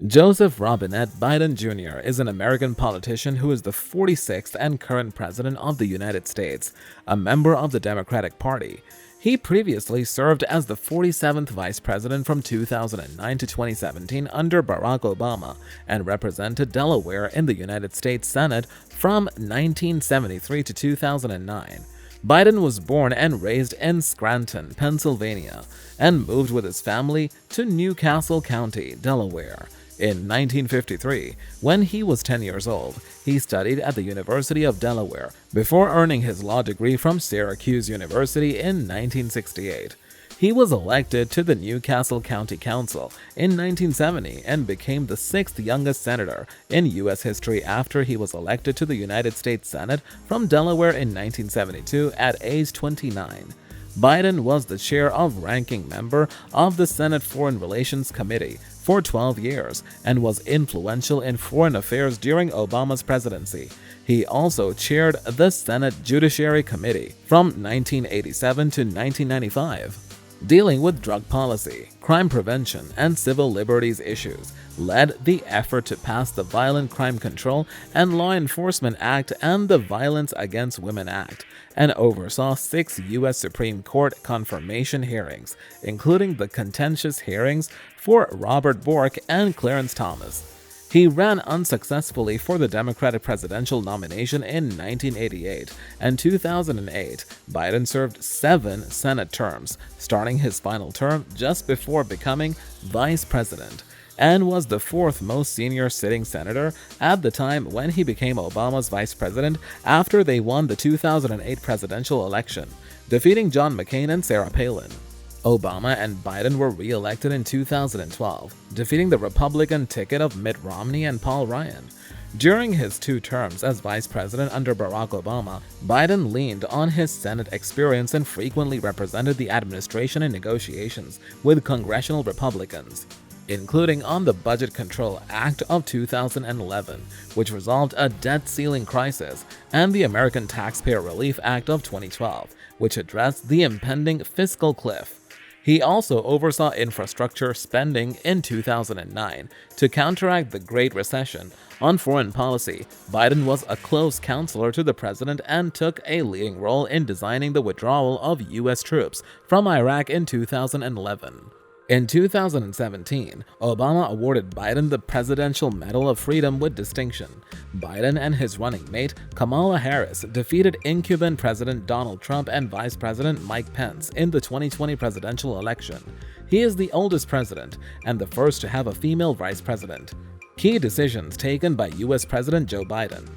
Joseph Robinette Biden Jr. is an American politician who is the 46th and current President of the United States, a member of the Democratic Party. He previously served as the 47th Vice President from 2009 to 2017 under Barack Obama and represented Delaware in the United States Senate from 1973 to 2009. Biden was born and raised in Scranton, Pennsylvania, and moved with his family to New Castle County, Delaware. In 1953, when he was 10 years old, he studied at the University of Delaware before earning his law degree from Syracuse University in 1968. He was elected to the New Castle County Council in 1970 and became the sixth youngest senator in U.S. history after he was elected to the United States Senate from Delaware in 1972 at age 29. Biden was the chair of ranking member of the Senate Foreign Relations Committee for 12 years and was influential in foreign affairs during Obama's presidency. He also chaired the Senate Judiciary Committee from 1987 to 1995. Dealing with drug policy, crime prevention, and civil liberties issues, led the effort to pass the Violent Crime Control and Law Enforcement Act and the Violence Against Women Act, and oversaw 6 U.S. Supreme Court confirmation hearings, including the contentious hearings for Robert Bork and Clarence Thomas. He ran unsuccessfully for the Democratic presidential nomination in 1988 and 2008. Biden served 7 Senate terms, starting his final term just before becoming vice president, and was the 4th most senior sitting senator at the time when he became Obama's vice president after they won the 2008 presidential election, defeating John McCain and Sarah Palin. Obama and Biden were re-elected in 2012, defeating the Republican ticket of Mitt Romney and Paul Ryan. During his 2 terms as vice president under Barack Obama, Biden leaned on his Senate experience and frequently represented the administration in negotiations with congressional Republicans, including on the Budget Control Act of 2011, which resolved a debt ceiling crisis, and the American Taxpayer Relief Act of 2012, which addressed the impending fiscal cliff. He also oversaw infrastructure spending in 2009 to counteract the Great Recession. On foreign policy, Biden was a close counselor to the president and took a leading role in designing the withdrawal of U.S. troops from Iraq in 2011. In 2017, Obama awarded Biden the Presidential Medal of Freedom with distinction. Biden and his running mate, Kamala Harris, defeated incumbent President Donald Trump and Vice President Mike Pence in the 2020 presidential election. He is the oldest president and the first to have a female vice president. Key decisions taken by U.S. President Joe Biden.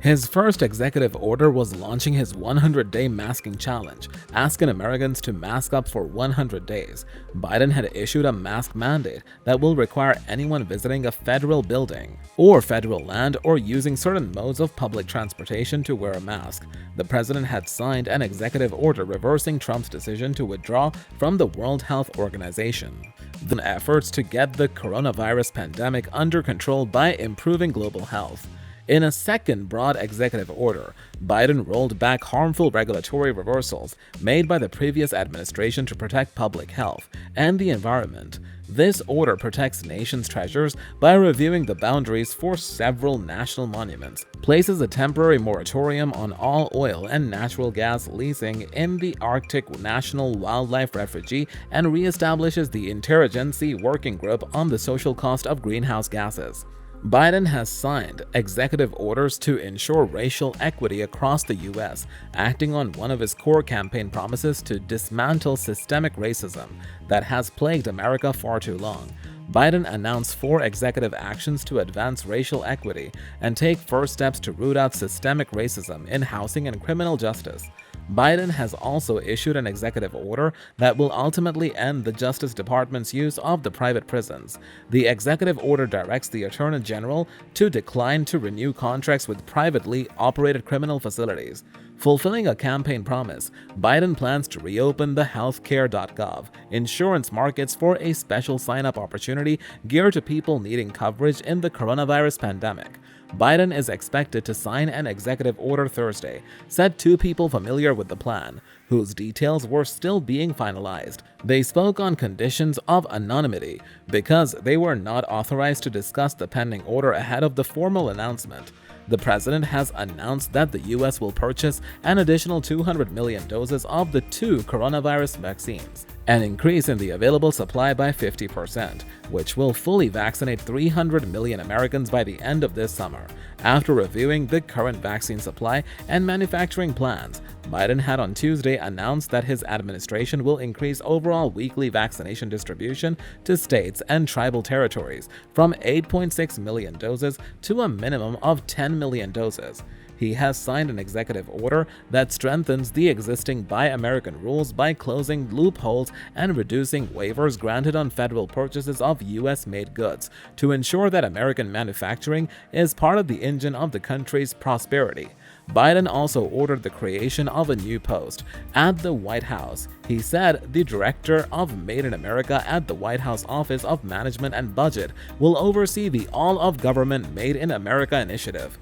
His first executive order was launching his 100-day masking challenge, asking Americans to mask up for 100 days. Biden had issued a mask mandate that will require anyone visiting a federal building or federal land or using certain modes of public transportation to wear a mask. The president had signed an executive order reversing Trump's decision to withdraw from the World Health Organization. The efforts to get the coronavirus pandemic under control by improving global health. In a second broad executive order, Biden rolled back harmful regulatory reversals made by the previous administration to protect public health and the environment. This order protects nations' treasures by reviewing the boundaries for several national monuments, places a temporary moratorium on all oil and natural gas leasing in the Arctic National Wildlife Refuge, and reestablishes the Interagency Working Group on the social cost of greenhouse gases. Biden has signed executive orders to ensure racial equity across the U.S., acting on one of his core campaign promises to dismantle systemic racism that has plagued America far too long. Biden announced 4 executive actions to advance racial equity and take first steps to root out systemic racism in housing and criminal justice. Biden has also issued an executive order that will ultimately end the Justice Department's use of the private prisons. The executive order directs the Attorney General to decline to renew contracts with privately operated criminal facilities. Fulfilling a campaign promise, Biden plans to reopen the healthcare.gov insurance markets for a special sign-up opportunity geared to people needing coverage in the coronavirus pandemic. Biden is expected to sign an executive order Thursday, said two people familiar with the plan, whose details were still being finalized. They spoke on conditions of anonymity because they were not authorized to discuss the pending order ahead of the formal announcement. The president has announced that the U.S. will purchase an additional 200 million doses of the two coronavirus vaccines, an increase in the available supply by 50%, which will fully vaccinate 300 million Americans by the end of this summer. After reviewing the current vaccine supply and manufacturing plans, Biden had on Tuesday announced that his administration will increase overall weekly vaccination distribution to states and tribal territories from 8.6 million doses to a minimum of 10 million doses. He has signed an executive order that strengthens the existing Buy American rules by closing loopholes and reducing waivers granted on federal purchases of U.S.-made goods to ensure that American manufacturing is part of the engine of the country's prosperity. Biden also ordered the creation of a new post at the White House. He said the director of Made in America at the White House Office of Management and Budget will oversee the all-of-government Made in America initiative.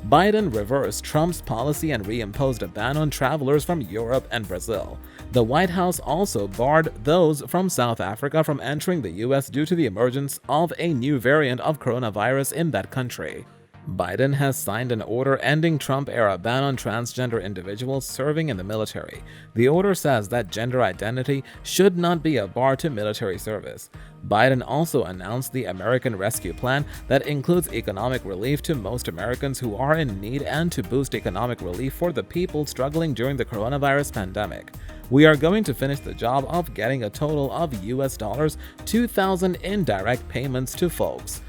Biden reversed Trump's policy and reimposed a ban on travelers from Europe and Brazil. The White House also barred those from South Africa from entering the U.S. due to the emergence of a new variant of coronavirus in that country. Biden has signed an order ending Trump-era ban on transgender individuals serving in the military. The order says that gender identity should not be a bar to military service. Biden also announced the American Rescue Plan that includes economic relief to most Americans who are in need and to boost economic relief for the people struggling during the coronavirus pandemic. We are going to finish the job of getting a total of US dollars 2,000 in direct payments to folks.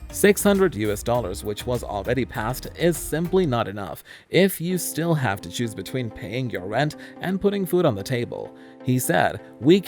$600, which was already passed, is simply not enough if you still have to choose between paying your rent and putting food on the table. He said, "We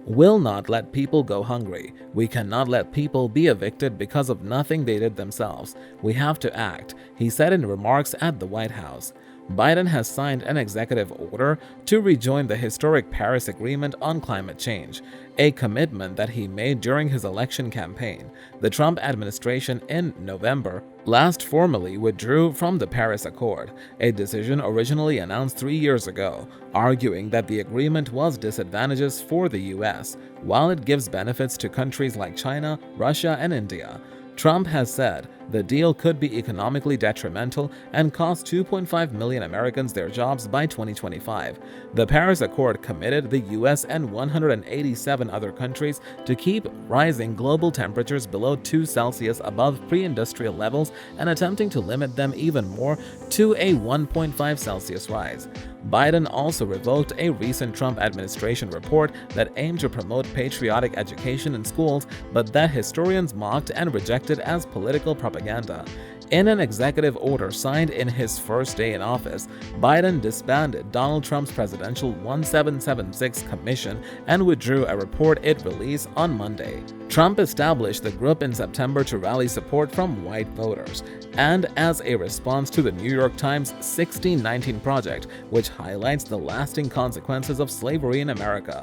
will not let people go hungry. We cannot let people be evicted because of nothing they did themselves. We have to act," he said in remarks at the White House. Biden has signed an executive order to rejoin the historic Paris Agreement on climate change, a commitment that he made during his election campaign. The Trump administration in November last formally withdrew from the Paris Accord, a decision originally announced 3 years ago, arguing that the agreement was disadvantageous for the U.S., while it gives benefits to countries like China, Russia, and India. Trump has said the deal could be economically detrimental and cost 2.5 million Americans their jobs by 2025. The Paris Accord committed the U.S. and 187 other countries to keep rising global temperatures below 2 Celsius above pre-industrial levels and attempting to limit them even more to a 1.5 Celsius rise. Biden also revoked a recent Trump administration report that aimed to promote patriotic education in schools, but that historians mocked and rejected as political propaganda. In an executive order signed in his first day in office, Biden disbanded Donald Trump's presidential 1776 commission and withdrew a report it released on Monday. Trump established the group in September to rally support from white voters, and as a response to the New York Times 1619 Project, which highlights the lasting consequences of slavery in America.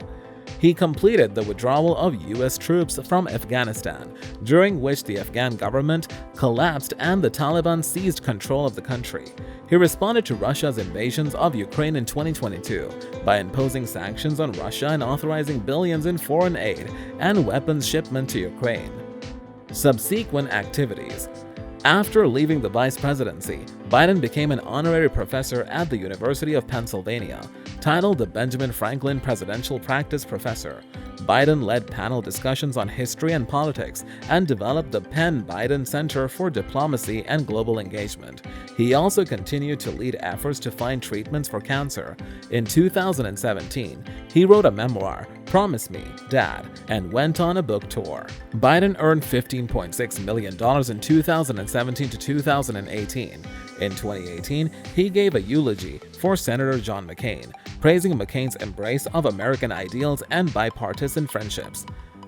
He completed the withdrawal of U.S. troops from Afghanistan, during which the Afghan government collapsed and the Taliban seized control of the country. He responded to Russia's invasions of Ukraine in 2022 by imposing sanctions on Russia and authorizing billions in foreign aid and weapons shipment to Ukraine. Subsequent activities. After leaving the vice presidency, Biden became an honorary professor at the University of Pennsylvania, titled the Benjamin Franklin Presidential Practice Professor. Biden led panel discussions on history and politics and developed the Penn Biden Center for Diplomacy and Global Engagement. He also continued to lead efforts to find treatments for cancer. In 2017, he wrote a memoir, Promise Me, Dad, and went on a book tour. Biden earned $15.6 million in 2017 to 2018. In 2018, he gave a eulogy for Senator John McCain, praising McCain's embrace of American ideals and bipartisan friendships.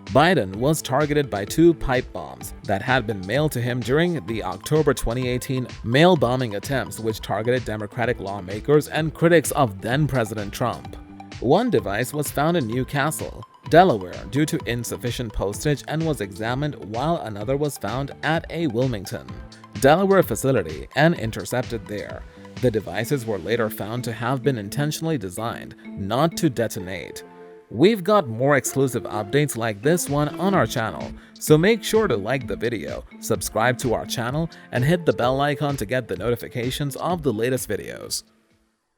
Biden was targeted by 2 pipe bombs that had been mailed to him during the October 2018 mail bombing attempts, which targeted Democratic lawmakers and critics of then-President Trump. One device was found in Newcastle, Delaware, due to insufficient postage and was examined, while another was found at a Wilmington, Delaware facility and intercepted there. The devices were later found to have been intentionally designed not to detonate. We've got more exclusive updates like this one on our channel, so make sure to like the video, subscribe to our channel, and hit the bell icon to get the notifications of the latest videos.